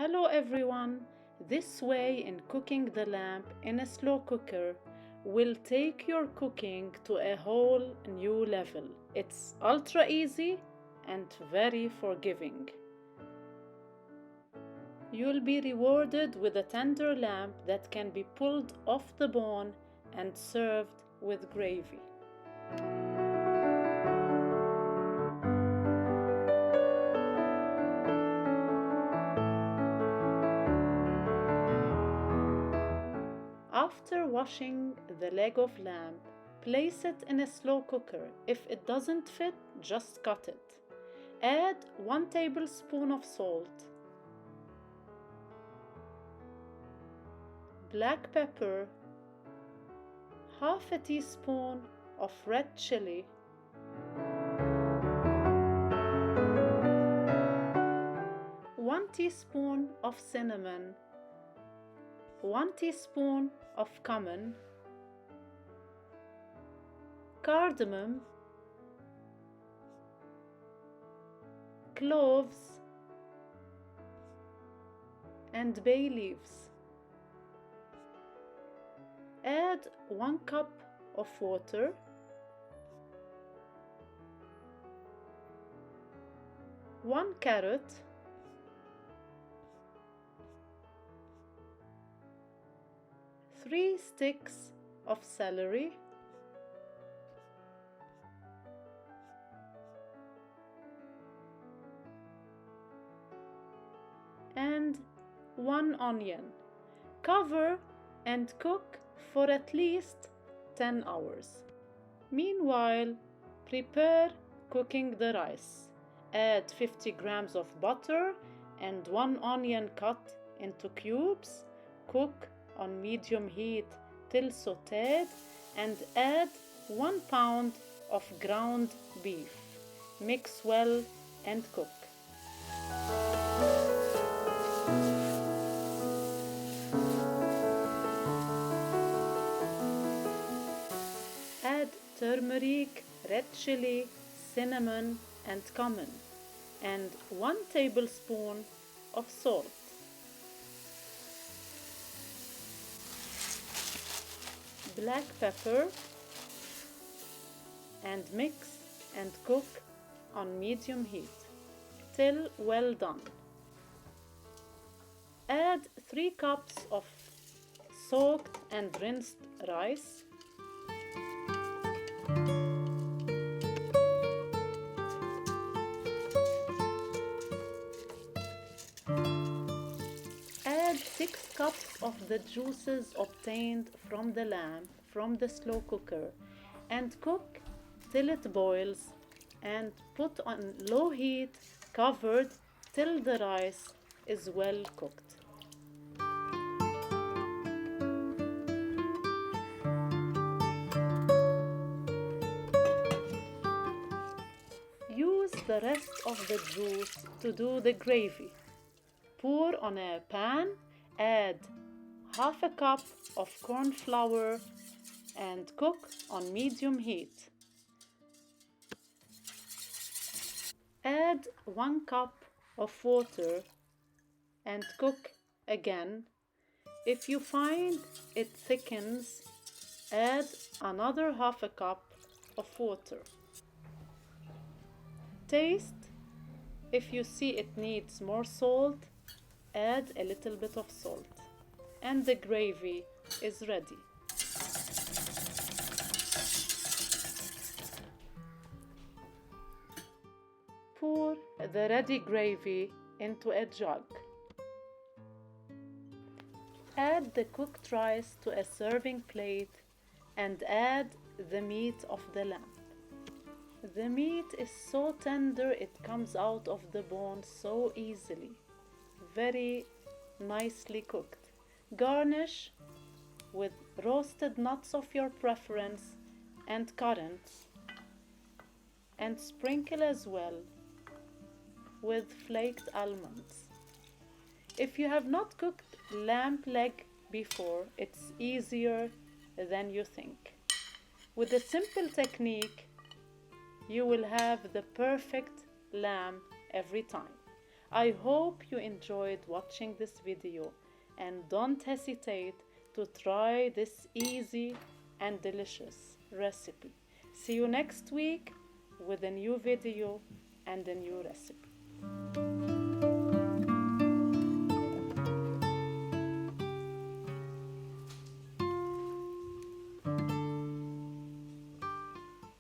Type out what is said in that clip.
Hello everyone! This way in cooking the lamb in a slow cooker will take your cooking to a whole new level. It's ultra easy and very forgiving. You'll be rewarded with a tender lamb that can be pulled off the bone and served with gravy. After washing the leg of lamb, place it in a slow cooker. If it doesn't fit, just cut it. Add 1 tablespoon of salt, black pepper, half a teaspoon of red chilli, 1 teaspoon of cinnamon, 1 teaspoon of cumin, cardamom, cloves, and bay leaves. Add 1 cup of water, one carrot, 3 sticks of celery, and 1 onion. Cover and cook for at least 10 hours. Meanwhile, prepare cooking the rice. Add 50 grams of butter and 1 onion cut into cubes. Cook on medium heat till sautéed and add 1 pound of ground beef. Mix well and cook. Add turmeric, red chilli, cinnamon and cumin and 1 tablespoon of salt. Black pepper and mix and cook on medium heat till well done. Add 3 cups of soaked and rinsed rice, add 6 cups of the juices obtained from the lamb from the slow cooker and cook till it boils and put on low heat covered till the rice is well cooked. Use the rest of the juice to do the gravy. Pour on a pan, add half a cup of corn flour and cook on medium heat. Add 1 cup of water and cook again. If you find it thickens, add another half a cup of water. Taste. If you see it needs more salt, add a little bit of salt. And the gravy is ready. Pour the ready gravy into a jug. Add the cooked rice to a serving plate and add the meat of the lamb. The meat is so tender it comes out of the bone so easily. Very nicely cooked. Garnish with roasted nuts of your preference and currants, and sprinkle as well with flaked almonds. If you have not cooked lamb leg before, it's easier than you think. With a simple technique, you will have the perfect lamb every time. I hope you enjoyed watching this video and don't hesitate to try this easy and delicious recipe. See you next week with a new video and a new recipe.